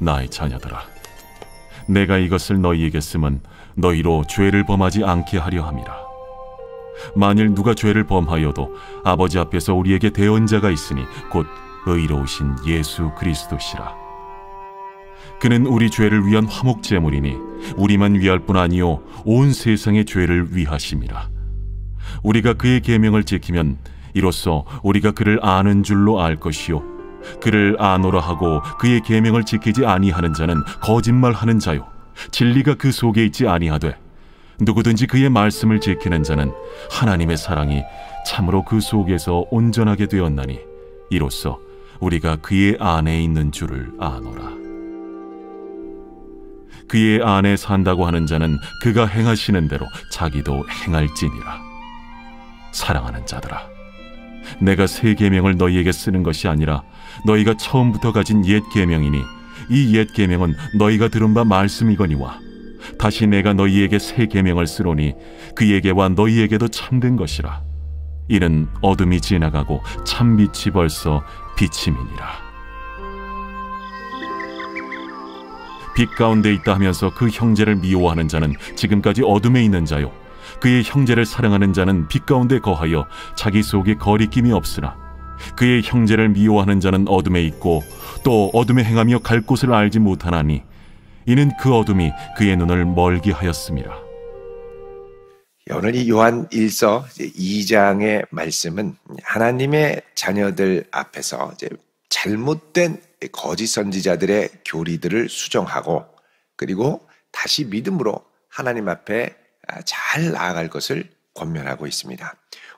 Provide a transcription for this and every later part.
나의 자녀들아, 내가 이것을 너희에게 쓰면 너희로 죄를 범하지 않게 하려 함이라. 만일 누가 죄를 범하여도 아버지 앞에서 우리에게 대언자가 있으니 곧 의로우신 예수 그리스도시라. 그는 우리 죄를 위한 화목제물이니 우리만 위할 뿐 아니요 온 세상의 죄를 위하심이라. 우리가 그의 계명을 지키면 이로써 우리가 그를 아는 줄로 알 것이요 그를 아노라 하고 그의 계명을 지키지 아니하는 자는 거짓말하는 자요 진리가 그 속에 있지 아니하되 누구든지 그의 말씀을 지키는 자는 하나님의 사랑이 참으로 그 속에서 온전하게 되었나니 이로써 우리가 그의 안에 있는 줄을 아노라. 그의 안에 산다고 하는 자는 그가 행하시는 대로 자기도 행할지니라. 사랑하는 자들아, 내가 새 계명을 너희에게 쓰는 것이 아니라 너희가 처음부터 가진 옛 계명이니 이 옛 계명은 너희가 들은 바 말씀이거니와 다시 내가 너희에게 새 계명을 쓰노니 그에게와 너희에게도 참된 것이라. 이는 어둠이 지나가고 참빛이 벌써 비침이니라. 빛 가운데 있다 하면서 그 형제를 미워하는 자는 지금까지 어둠에 있는 자요 그의 형제를 사랑하는 자는 빛 가운데 거하여 자기 속에 거리낌이 없으나 그의 형제를 미워하는 자는 어둠에 있고 또 어둠에 행하며 갈 곳을 알지 못하나니 이는 그 어둠이 그의 눈을 멀게 하였음이라. 오늘 이 요한 1서 2장의 말씀은 하나님의 자녀들 앞에서 이제 잘못된 거짓 선지자들의 교리들을 수정하고 그리고 다시 믿음으로 하나님 앞에 잘 나아갈 것을 권면하고 있습니다.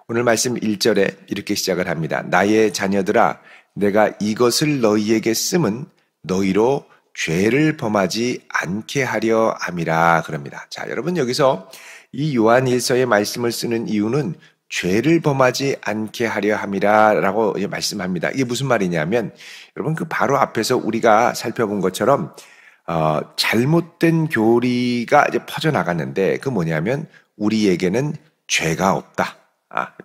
오늘 말씀 1절에 이렇게 시작을 합니다. 나의 자녀들아, 내가 이것을 너희에게 쓰면 너희로 죄를 범하지 않게 하려 함이라 그럽니다. 자, 여러분 여기서 이 요한 1서의 말씀을 쓰는 이유는 죄를 범하지 않게 하려 함이라 라고 말씀합니다. 이게 무슨 말이냐면 여러분 그 바로 앞에서 우리가 살펴본 것처럼 잘못된 교리가 이제 퍼져나갔는데 그 뭐냐면 우리에게는 죄가 없다.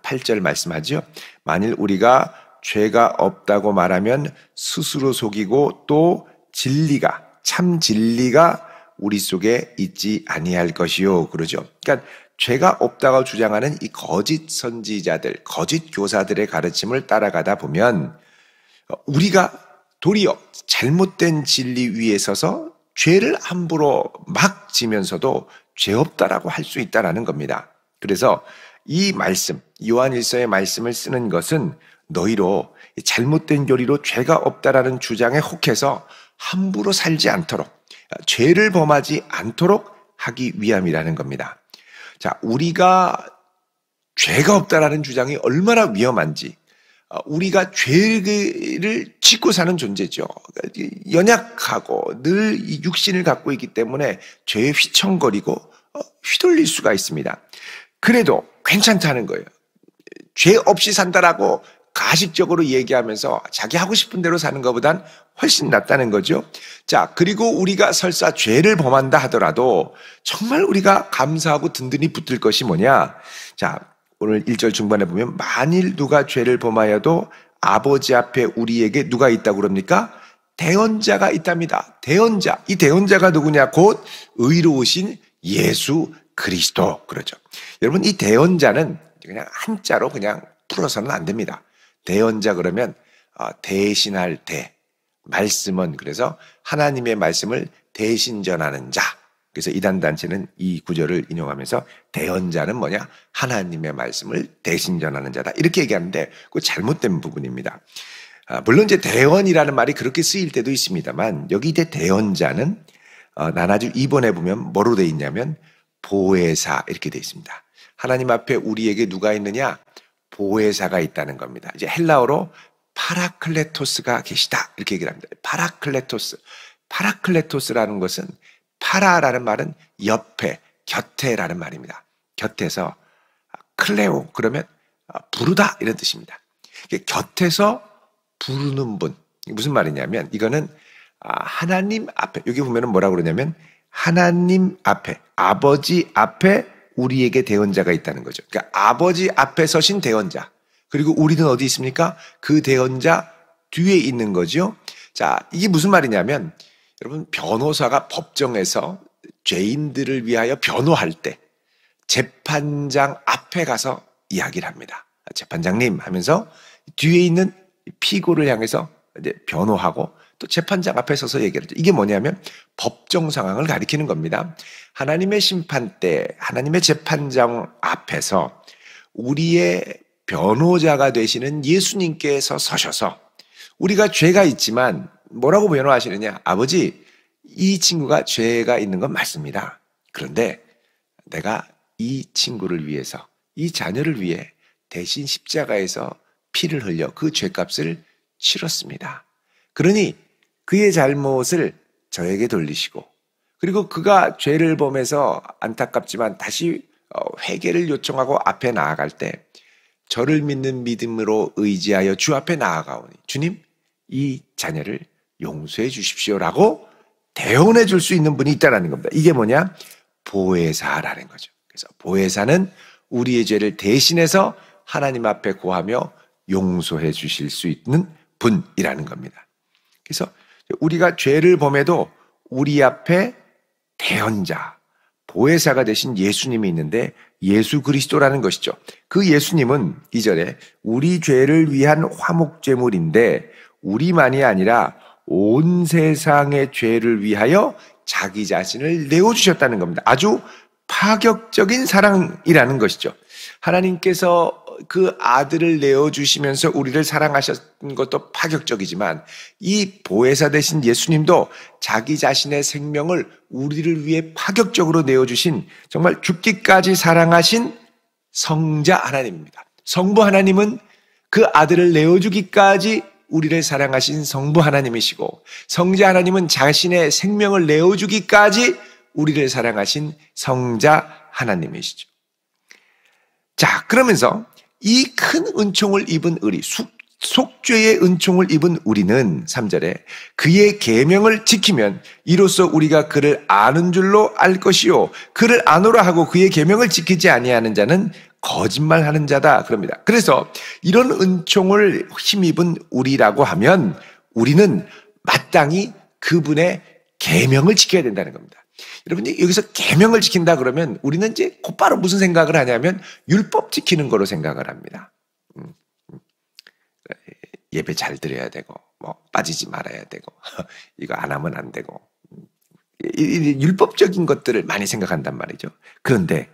8절 말씀하죠. 만일 우리가 죄가 없다고 말하면 스스로 속이고 또 참 진리가 우리 속에 있지 아니할 것이요 그러죠. 그러니까 죄가 없다고 주장하는 이 거짓 선지자들, 거짓 교사들의 가르침을 따라가다 보면 우리가 도리어 잘못된 진리 위에 서서 죄를 함부로 막 지면서도 죄 없다라고 할 수 있다라는 겁니다. 그래서 이 말씀, 요한일서의 말씀을 쓰는 것은 너희로 잘못된 교리로 죄가 없다라는 주장에 혹해서 함부로 살지 않도록, 죄를 범하지 않도록 하기 위함이라는 겁니다. 자, 우리가 죄가 없다라는 주장이 얼마나 위험한지, 우리가 죄를 짓고 사는 존재죠. 연약하고 늘 이 육신을 갖고 있기 때문에 죄에 휘청거리고 휘둘릴 수가 있습니다. 그래도 괜찮다는 거예요. 죄 없이 산다라고 가식적으로 얘기하면서 자기 하고 싶은 대로 사는 것보단 훨씬 낫다는 거죠. 자, 그리고 우리가 설사 죄를 범한다 하더라도 정말 우리가 감사하고 든든히 붙들 것이 뭐냐? 자, 오늘 1절 중반에 보면 만일 누가 죄를 범하여도 아버지 앞에 우리에게 누가 있다고 그럽니까? 대언자가 있답니다. 대언자. 이 대언자가 누구냐? 곧 의로우신 예수 그리스도 그러죠. 여러분 이 대언자는 그냥 한자로 그냥 풀어서는 안 됩니다. 대언자 그러면 대신할 대, 말씀은 그래서 하나님의 말씀을 대신 전하는 자. 그래서 이단단체는 이 구절을 인용하면서 대언자는 뭐냐? 하나님의 말씀을 대신 전하는 자다. 이렇게 얘기하는데 그거 잘못된 부분입니다. 물론 이제 대언이라는 말이 그렇게 쓰일 때도 있습니다만 여기 이제 대언자는 나나주 2번에 보면 뭐로 돼 있냐면 보혜사 이렇게 돼 있습니다. 하나님 앞에 우리에게 누가 있느냐? 보혜사가 있다는 겁니다. 이제 헬라어로 파라클레토스가 계시다 이렇게 얘기를 합니다. 파라클레토스. 파라클레토스라는 것은 파라라는 말은 옆에, 곁에라는 말입니다. 곁에서 클레오 그러면 부르다 이런 뜻입니다. 곁에서 부르는 분. 무슨 말이냐면 이거는 하나님 앞에 여기 보면은 뭐라고 그러냐면 하나님 앞에 아버지 앞에 우리에게 대언자가 있다는 거죠. 그러니까 아버지 앞에 서신 대언자. 그리고 우리는 어디 있습니까? 그 대언자 뒤에 있는 거죠. 자, 이게 무슨 말이냐면 여러분, 변호사가 법정에서 죄인들을 위하여 변호할 때 재판장 앞에 가서 이야기를 합니다. 재판장님 하면서 뒤에 있는 피고를 향해서 이제 변호하고 또 재판장 앞에 서서 얘기를 하죠. 이게 뭐냐면 법정 상황을 가리키는 겁니다. 하나님의 심판 때 하나님의 재판장 앞에서 우리의 변호자가 되시는 예수님께서 서셔서 우리가 죄가 있지만 뭐라고 변호하시느냐? 아버지, 이 친구가 죄가 있는 건 맞습니다. 그런데 내가 이 친구를 위해서, 이 자녀를 위해 대신 십자가에서 피를 흘려 그 죄값을 치렀습니다. 그러니 그의 잘못을 저에게 돌리시고, 그리고 그가 죄를 범해서 안타깝지만 다시 회개를 요청하고 앞에 나아갈 때 저를 믿는 믿음으로 의지하여 주 앞에 나아가오니 주님, 이 자녀를 용서해 주십시오라고 대언해 줄 수 있는 분이 있다는 겁니다. 이게 뭐냐? 보혜사라는 거죠. 그래서 보혜사는 우리의 죄를 대신해서 하나님 앞에 고하며 용서해 주실 수 있는 분이라는 겁니다. 그래서 우리가 죄를 범해도 우리 앞에 대언자, 보혜사가 되신 예수님이 있는데 예수 그리스도라는 것이죠. 그 예수님은 2절에 우리 죄를 위한 화목제물인데 우리만이 아니라 온 세상의 죄를 위하여 자기 자신을 내어주셨다는 겁니다. 아주 파격적인 사랑이라는 것이죠. 하나님께서 그 아들을 내어주시면서 우리를 사랑하셨던 것도 파격적이지만 이 보혜사 되신 예수님도 자기 자신의 생명을 우리를 위해 파격적으로 내어주신 정말 죽기까지 사랑하신 성자 하나님입니다. 성부 하나님은 그 아들을 내어주기까지 우리를 사랑하신 성부 하나님이시고, 성자 하나님은 자신의 생명을 내어주기까지 우리를 사랑하신 성자 하나님이시죠. 자, 그러면서 이 큰 은총을 입은 우리, 속죄의 은총을 입은 우리는 3절에 그의 계명을 지키면 이로써 우리가 그를 아는 줄로 알 것이요 그를 아노라 하고 그의 계명을 지키지 아니하는 자는 거짓말하는 자다 그럽니다. 그래서 이런 은총을 힘입은 우리라고 하면 우리는 마땅히 그분의 계명을 지켜야 된다는 겁니다. 여러분이 여기서 계명을 지킨다 그러면 우리는 이제 곧바로 무슨 생각을 하냐면 율법 지키는 거로 생각을 합니다. 예배 잘 드려야 되고, 뭐 빠지지 말아야 되고, 이거 안 하면 안 되고, 율법적인 것들을 많이 생각한단 말이죠. 그런데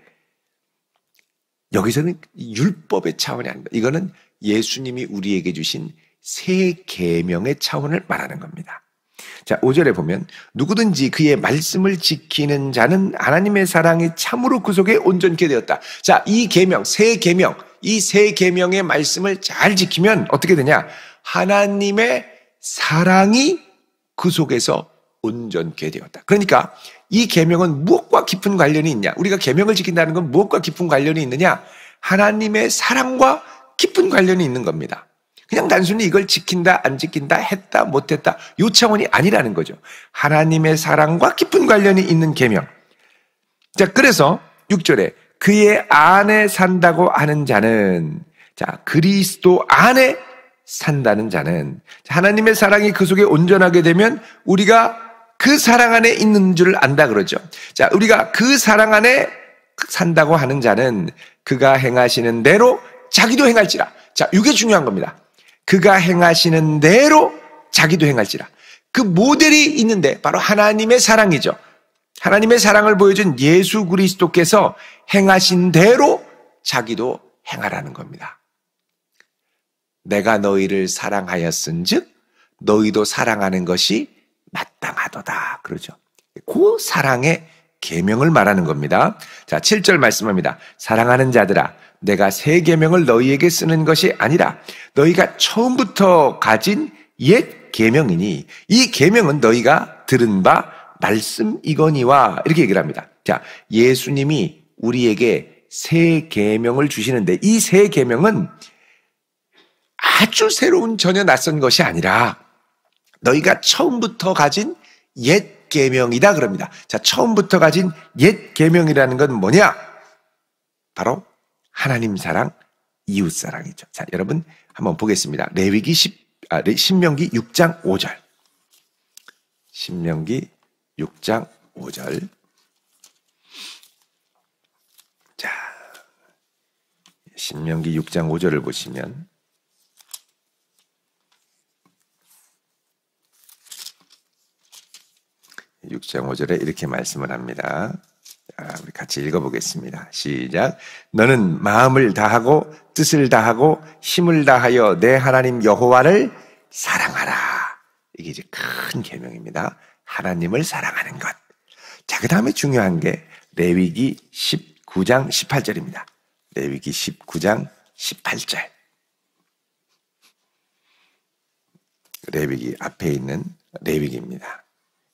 여기서는 율법의 차원이 아닙니다. 이거는 예수님이 우리에게 주신 새 계명의 차원을 말하는 겁니다. 자, 5절에 보면 누구든지 그의 말씀을 지키는 자는 하나님의 사랑이 참으로 그 속에 온전케 되었다. 자, 이 계명, 새 계명, 이 새 계명의 말씀을 잘 지키면 어떻게 되냐? 하나님의 사랑이 그 속에서 온전케 되었다. 그러니까 이 계명은 무엇과 깊은 관련이 있냐? 우리가 계명을 지킨다는 건 무엇과 깊은 관련이 있느냐? 하나님의 사랑과 깊은 관련이 있는 겁니다. 그냥 단순히 이걸 지킨다, 안 지킨다, 했다, 못했다, 요 차원이 아니라는 거죠. 하나님의 사랑과 깊은 관련이 있는 계명. 자, 그래서 6절에 그의 안에 산다고 하는 자는, 자, 그리스도 안에 산다는 자는, 하나님의 사랑이 그 속에 온전하게 되면 우리가 그 사랑 안에 있는 줄을 안다 그러죠. 자, 우리가 그 사랑 안에 산다고 하는 자는 그가 행하시는 대로 자기도 행할지라. 자, 이게 중요한 겁니다. 그가 행하시는 대로 자기도 행할지라. 그 모델이 있는데 바로 하나님의 사랑이죠. 하나님의 사랑을 보여준 예수 그리스도께서 행하신 대로 자기도 행하라는 겁니다. 내가 너희를 사랑하였은즉 너희도 사랑하는 것이 마땅하도다 그러죠. 그 사랑의 계명을 말하는 겁니다. 자, 7절 말씀합니다. 사랑하는 자들아, 내가 새 계명을 너희에게 쓰는 것이 아니라 너희가 처음부터 가진 옛 계명이니 이 계명은 너희가 들은 바 말씀이거니와 이렇게 얘기를 합니다. 자, 예수님이 우리에게 새 계명을 주시는데 이 새 계명은 아주 새로운 전혀 낯선 것이 아니라 너희가 처음부터 가진 옛 계명이다 그럽니다. 자, 처음부터 가진 옛 계명이라는 건 뭐냐? 바로 하나님 사랑, 이웃 사랑이죠. 자, 여러분 한번 보겠습니다. 신명기 6장 5절. 신명기 6장 5절. 자, 신명기 6장 5절을 보시면 (6장 5절에) 이렇게 말씀을 합니다. 자, 우리 같이 읽어보겠습니다. 시작. 너는 마음을 다하고 뜻을 다하고 힘을 다하여 내 하나님 여호와를 사랑하라. 이게 이제 큰 계명입니다. 하나님을 사랑하는 것. 자, 그 다음에 중요한 게 레위기 19장 18절입니다. 레위기 19장 18절. 레위기 앞에 있는 레위기입니다.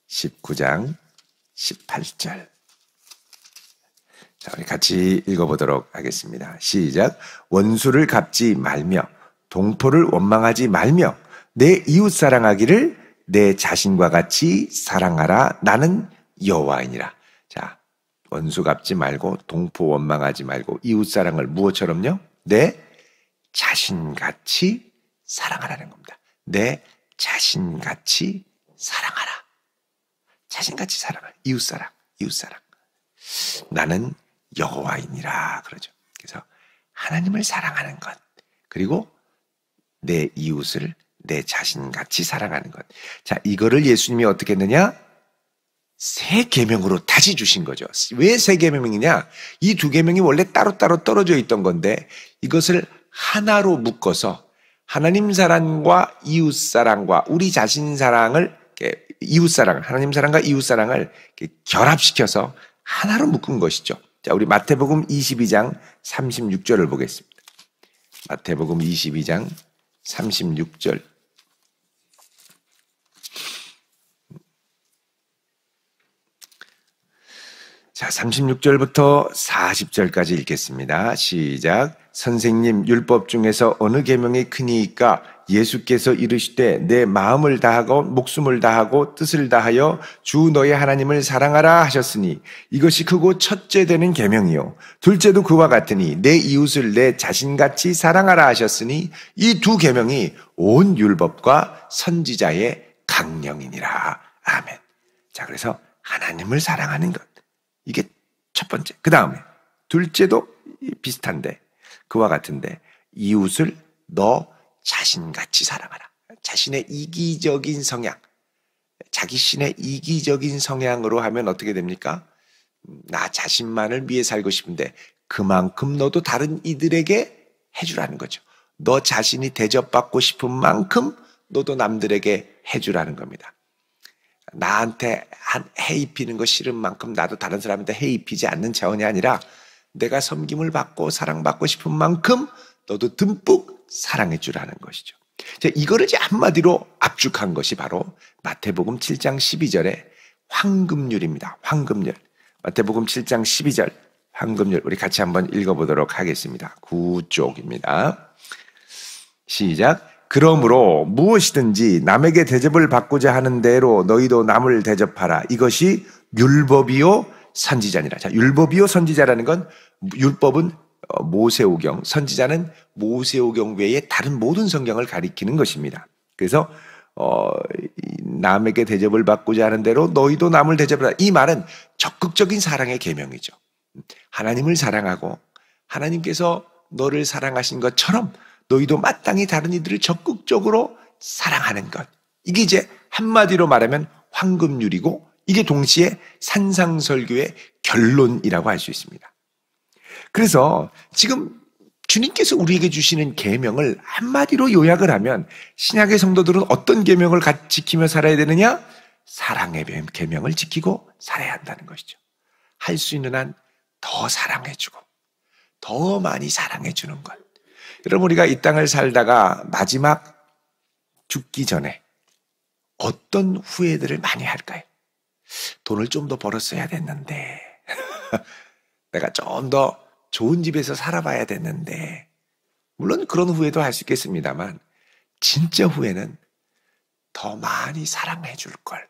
19장 18절. 자, 우리 같이 읽어보도록 하겠습니다. 시작. 원수를 갚지 말며 동포를 원망하지 말며 내 이웃 사랑하기를 내 자신과 같이 사랑하라. 나는 여호와이니라. 자, 원수 갚지 말고 동포 원망하지 말고 이웃 사랑을 무엇처럼요? 내 자신같이 사랑하라는 겁니다. 내 자신같이 사랑하라. 자신같이 사랑하라. 이웃 사랑, 이웃 사랑. 나는 여호와이니라 그러죠. 그래서 하나님을 사랑하는 것, 그리고 내 이웃을 내 자신같이 사랑하는 것. 자, 이거를 예수님이 어떻게 했느냐? 세 계명으로 다시 주신 거죠. 왜 세 계명이냐? 이 두 계명이 원래 따로따로 떨어져 있던 건데 이것을 하나로 묶어서 하나님 사랑과 이웃 사랑과 우리 자신 사랑을, 이웃 사랑, 하나님 사랑과 이웃 사랑을 결합시켜서 하나로 묶은 것이죠. 자, 우리 마태복음 22장 36절을 보겠습니다. 마태복음 22장 36절. 자, 36절부터 40절까지 읽겠습니다. 시작. 선생님, 율법 중에서 어느 계명이 크니이까? 예수께서 이르시되 내 마음을 다하고 목숨을 다하고 뜻을 다하여 주 너의 하나님을 사랑하라 하셨으니 이것이 크고 첫째 되는 계명이요 둘째도 그와 같으니 내 이웃을 내 자신같이 사랑하라 하셨으니 이 두 계명이 온 율법과 선지자의 강령이니라. 아멘. 자, 그래서 하나님을 사랑하는 것, 이게 첫 번째. 그 다음에 둘째도 비슷한데 그와 같은데 이웃을 너 자신같이 사랑하라. 자신의 이기적인 성향, 자기 신의 이기적인 성향으로 하면 어떻게 됩니까? 나 자신만을 위해 살고 싶은데 그만큼 너도 다른 이들에게 해주라는 거죠. 너 자신이 대접받고 싶은 만큼 너도 남들에게 해주라는 겁니다. 나한테 해 입히는 거 싫은 만큼 나도 다른 사람한테 해 입히지 않는 차원이 아니라 내가 섬김을 받고 사랑받고 싶은 만큼 너도 듬뿍 사랑해 주라는 것이죠. 이거를 이제 한마디로 압축한 것이 바로 마태복음 7장 12절의 황금률입니다. 황금률. 마태복음 7장 12절 황금률. 우리 같이 한번 읽어보도록 하겠습니다. 9쪽입니다. 시작. 그러므로 무엇이든지 남에게 대접을 받고자 하는 대로 너희도 남을 대접하라. 이것이 율법이요 선지자니라. 자, 율법이요 선지자라는 건 율법은 모세오경, 선지자는 모세오경 외에 다른 모든 성경을 가리키는 것입니다. 그래서 남에게 대접을 받고자 하는 대로 너희도 남을 대접하라. 이 말은 적극적인 사랑의 계명이죠. 하나님을 사랑하고 하나님께서 너를 사랑하신 것처럼 너희도 마땅히 다른 이들을 적극적으로 사랑하는 것. 이게 이제 한마디로 말하면 황금률이고 이게 동시에 산상설교의 결론이라고 할 수 있습니다. 그래서 지금 주님께서 우리에게 주시는 계명을 한마디로 요약을 하면 신약의 성도들은 어떤 계명을 지키며 살아야 되느냐? 사랑의 계명을 지키고 살아야 한다는 것이죠. 할 수 있는 한 더 사랑해주고 더 많이 사랑해주는 것. 여러분, 우리가 이 땅을 살다가 마지막 죽기 전에 어떤 후회들을 많이 할까요? 돈을 좀 더 벌었어야 됐는데 내가 좀 더 좋은 집에서 살아봐야 됐는데, 물론 그런 후회도 할 수 있겠습니다만 진짜 후회는 더 많이 사랑해 줄 걸,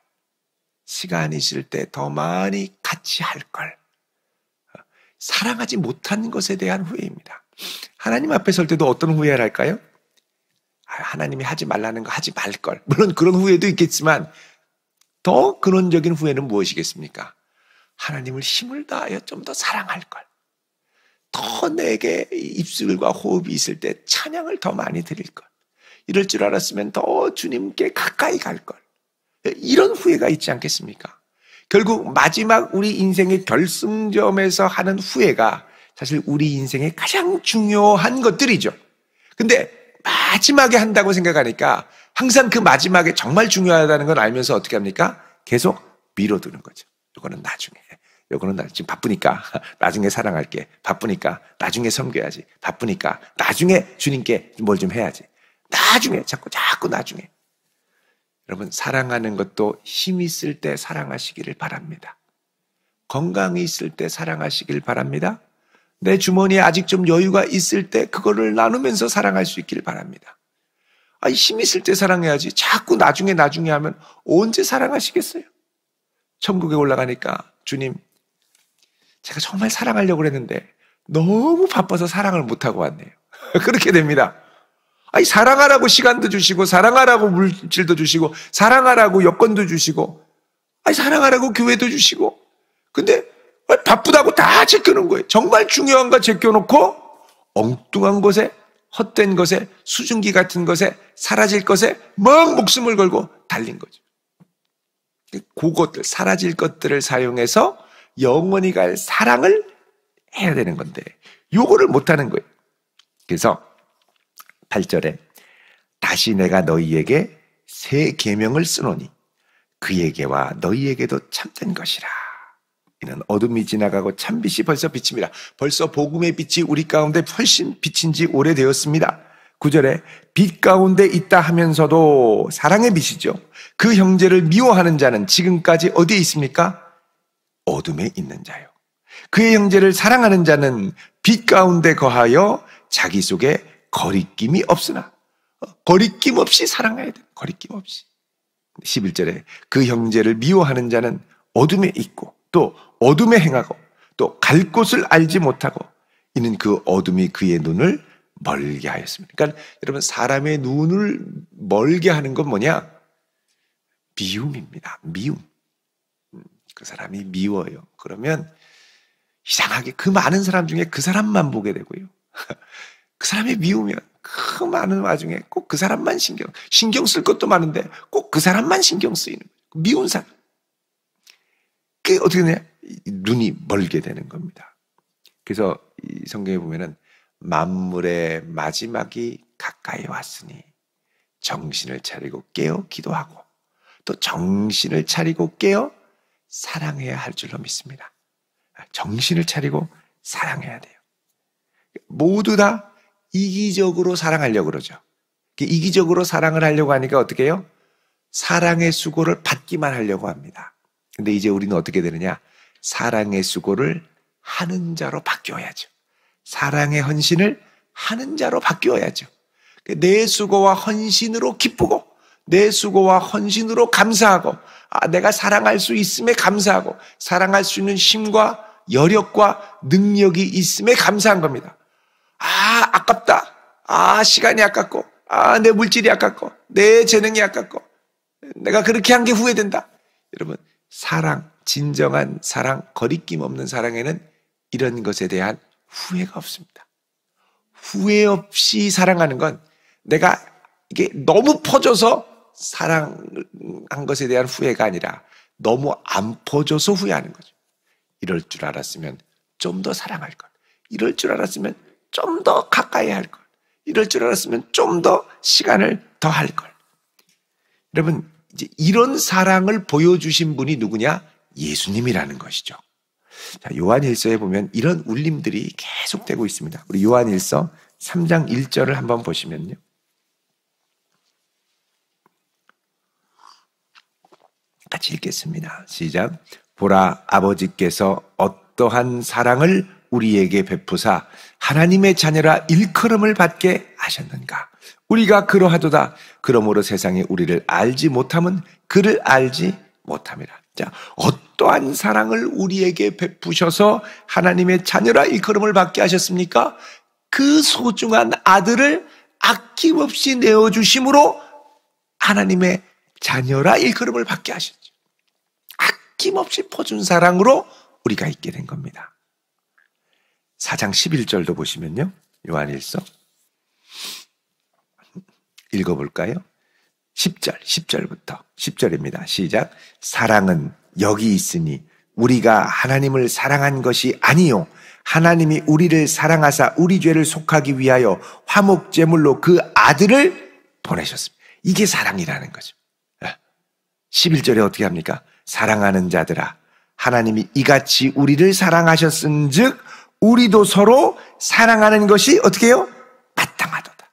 시간 있을 때 더 많이 같이 할 걸, 사랑하지 못한 것에 대한 후회입니다. 하나님 앞에 설 때도 어떤 후회를 할까요? 하나님이 하지 말라는 거 하지 말 걸. 물론 그런 후회도 있겠지만 더 근원적인 후회는 무엇이겠습니까? 하나님을 힘을 다하여 좀 더 사랑할 걸. 더 내게 입술과 호흡이 있을 때 찬양을 더 많이 드릴 걸. 이럴 줄 알았으면 더 주님께 가까이 갈 걸. 이런 후회가 있지 않겠습니까? 결국 마지막 우리 인생의 결승점에서 하는 후회가 사실 우리 인생의 가장 중요한 것들이죠. 근데 마지막에 한다고 생각하니까 항상 그 마지막에 정말 중요하다는 걸 알면서 어떻게 합니까? 계속 미뤄두는 거죠. 이거는 나중에. 요거는 나 지금 바쁘니까 나중에 사랑할게. 바쁘니까 나중에 섬겨야지. 바쁘니까 나중에 주님께 뭘 좀 해야지. 나중에 자꾸 나중에. 여러분, 사랑하는 것도 힘 있을 때 사랑하시기를 바랍니다. 건강이 있을 때 사랑하시길 바랍니다. 내 주머니에 아직 좀 여유가 있을 때 그거를 나누면서 사랑할 수 있기를 바랍니다. 힘 있을 때 사랑해야지. 자꾸 나중에 하면 언제 사랑하시겠어요? 천국에 올라가니까 주님, 제가 정말 사랑하려고 했는데 너무 바빠서 사랑을 못하고 왔네요. 그렇게 됩니다. 사랑하라고 시간도 주시고, 사랑하라고 물질도 주시고, 사랑하라고 여건도 주시고, 사랑하라고 교회도 주시고, 근데 바쁘다고 다 제껴놓은 거예요. 정말 중요한 거 제껴놓고 엉뚱한 것에, 헛된 것에, 수증기 같은 것에, 사라질 것에 막 목숨을 걸고 달린 거죠. 그것들, 사라질 것들을 사용해서 영원히 갈 사랑을 해야 되는 건데 요거를 못하는 거예요. 그래서 8절에 다시 내가 너희에게 새 계명을 쓰노니 그에게와 너희에게도 참된 것이라. 이는 어둠이 지나가고 참빛이 벌써 비칩니다. 벌써 복음의 빛이 우리 가운데 훨씬 비친 지 오래되었습니다. 9절에 빛 가운데 있다 하면서도 사랑의 빛이죠. 그 형제를 미워하는 자는 지금까지 어디에 있습니까? 어둠에 있는 자요. 그의 형제를 사랑하는 자는 빛 가운데 거하여 자기 속에 거리낌이 없으나, 거리낌 없이 사랑해야 돼. 거리낌 없이. 11절에 그 형제를 미워하는 자는 어둠에 있고 또 어둠에 행하고 또 갈 곳을 알지 못하고 이는 그 어둠이 그의 눈을 멀게 하였습니다. 그러니까 여러분, 사람의 눈을 멀게 하는 건 뭐냐? 미움입니다. 미움. 그 사람이 미워요. 그러면 이상하게 그 많은 사람 중에 그 사람만 보게 되고요. 그 사람이 미우면 그 많은 와중에 꼭 그 사람만 신경 쓸 것도 많은데 꼭 그 사람만 신경 쓰이는 거예요. 미운 사람. 그게 어떻게 되냐? 눈이 멀게 되는 겁니다. 그래서 이 성경에 보면은 만물의 마지막이 가까이 왔으니 정신을 차리고 깨어 기도하고 또 정신을 차리고 깨어 사랑해야 할 줄로 믿습니다. 정신을 차리고 사랑해야 돼요. 모두 다 이기적으로 사랑하려고 그러죠. 이기적으로 사랑을 하려고 하니까 어떻게 해요? 사랑의 수고를 받기만 하려고 합니다. 근데 이제 우리는 어떻게 되느냐? 사랑의 수고를 하는 자로 바뀌어야죠. 사랑의 헌신을 하는 자로 바뀌어야죠. 내 수고와 헌신으로 기쁘고 내 수고와 헌신으로 감사하고 내가 사랑할 수 있음에 감사하고 사랑할 수 있는 힘과 여력과 능력이 있음에 감사한 겁니다. 아깝다. 시간이 아깝고 내 물질이 아깝고 내 재능이 아깝고 내가 그렇게 한 게 후회된다. 여러분, 사랑, 진정한 사랑, 거리낌 없는 사랑에는 이런 것에 대한 후회가 없습니다. 후회 없이 사랑하는 건 내가 이게 너무 퍼져서 사랑한 것에 대한 후회가 아니라 너무 안 퍼져서 후회하는 거죠. 이럴 줄 알았으면 좀 더 사랑할 걸. 이럴 줄 알았으면 좀 더 가까이 할 걸. 이럴 줄 알았으면 좀 더 시간을 더 할 걸. 여러분, 이제 이런 사랑을 보여주신 분이 누구냐? 예수님이라는 것이죠. 자, 요한일서에 보면 이런 울림들이 계속되고 있습니다. 우리 요한일서 3장 1절을 한번 보시면요. 같이 읽겠습니다. 시작. 보라, 아버지께서 어떠한 사랑을 우리에게 베푸사 하나님의 자녀라 일컬음을 받게 하셨는가. 우리가 그러하도다. 그러므로 세상에 우리를 알지 못함은 그를 알지 못함이라. 자, 어떠한 사랑을 우리에게 베푸셔서 하나님의 자녀라 일컬음을 받게 하셨습니까? 그 소중한 아들을 아낌없이 내어주심으로 하나님의 자녀라 일컬음을 받게 하셨죠. 아낌없이 퍼준 사랑으로 우리가 있게 된 겁니다. 4장 11절도 보시면요. 요한일서 읽어볼까요? 10절부터 10절입니다. 시작. 사랑은 여기 있으니 우리가 하나님을 사랑한 것이 아니요 하나님이 우리를 사랑하사 우리 죄를 속하기 위하여 화목제물로 그 아들을 보내셨습니다. 이게 사랑이라는 거죠. 11절에 어떻게 합니까? 사랑하는 자들아 하나님이 이같이 우리를 사랑하셨은즉 우리도 서로 사랑하는 것이 어떻게 해요? 마땅하도다.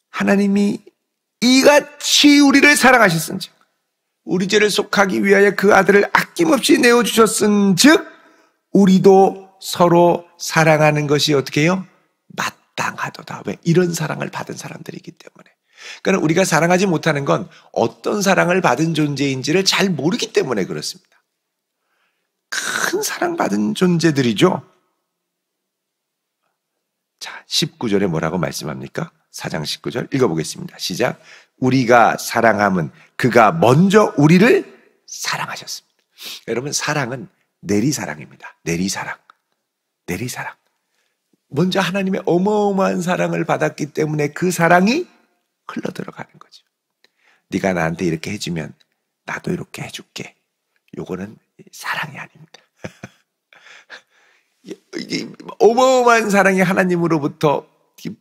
하나님이 이같이 우리를 사랑하셨은즉 우리 죄를 속하기 위하여 그 아들을 아낌없이 내어주셨은즉 우리도 서로 사랑하는 것이 어떻게 해요? 마땅하도다. 왜? 이런 사랑을 받은 사람들이기 때문에. 그러니까 우리가 사랑하지 못하는 건 어떤 사랑을 받은 존재인지를 잘 모르기 때문에 그렇습니다. 큰 사랑받은 존재들이죠. 자, 19절에 뭐라고 말씀합니까? 4장 19절 읽어보겠습니다. 시작. 우리가 사랑함은 그가 먼저 우리를 사랑하셨습니다. 여러분, 사랑은 내리사랑입니다. 내리사랑. 먼저 하나님의 어마어마한 사랑을 받았기 때문에 그 사랑이 흘러들어가는 거죠. 네가 나한테 이렇게 해주면 나도 이렇게 해줄게. 요거는 사랑이 아닙니다. 이게 어마어마한 사랑이 하나님으로부터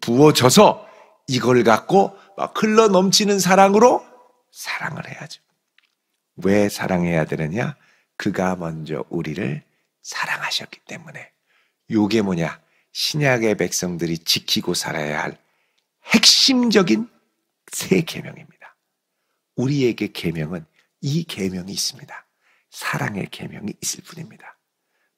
부어져서 이걸 갖고 막 흘러 넘치는 사랑으로 사랑을 해야죠. 왜 사랑해야 되느냐? 그가 먼저 우리를 사랑하셨기 때문에. 요게 뭐냐? 신약의 백성들이 지키고 살아야 할 핵심적인 새 계명입니다. 우리에게 계명은 이 계명이 있습니다. 사랑의 계명이 있을 뿐입니다.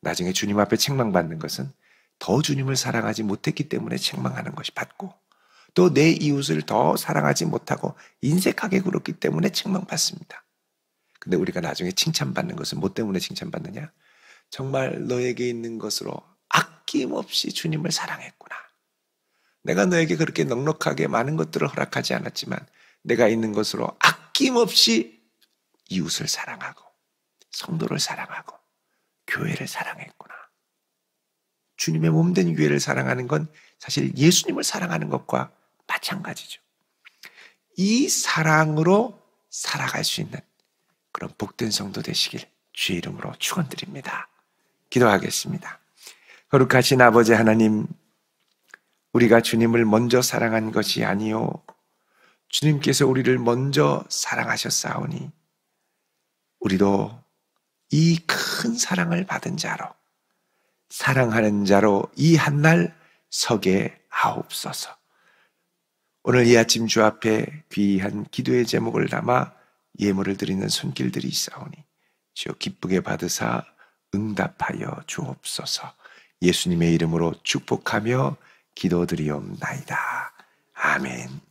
나중에 주님 앞에 책망받는 것은 더 주님을 사랑하지 못했기 때문에 책망하는 것이 받고 또 내 이웃을 더 사랑하지 못하고 인색하게 굴었기 때문에 책망받습니다. 근데 우리가 나중에 칭찬받는 것은 뭐 때문에 칭찬받느냐? 정말 너에게 있는 것으로 아낌없이 주님을 사랑했구나. 내가 너에게 그렇게 넉넉하게 많은 것들을 허락하지 않았지만 내가 있는 것으로 아낌없이 이웃을 사랑하고 성도를 사랑하고 교회를 사랑했구나. 주님의 몸된 교회를 사랑하는 건 사실 예수님을 사랑하는 것과 마찬가지죠. 이 사랑으로 살아갈 수 있는 그런 복된 성도 되시길 주의 이름으로 축원드립니다. 기도하겠습니다. 거룩하신 아버지 하나님, 우리가 주님을 먼저 사랑한 것이 아니요 주님께서 우리를 먼저 사랑하셨사오니 우리도 이 큰 사랑을 받은 자로 사랑하는 자로 이 한날 서게 하옵소서. 오늘 이 아침 주 앞에 귀한 기도의 제목을 담아 예물을 드리는 손길들이 있사오니 주여 기쁘게 받으사 응답하여 주옵소서. 예수님의 이름으로 축복하며 기도드리옵나이다. 아멘.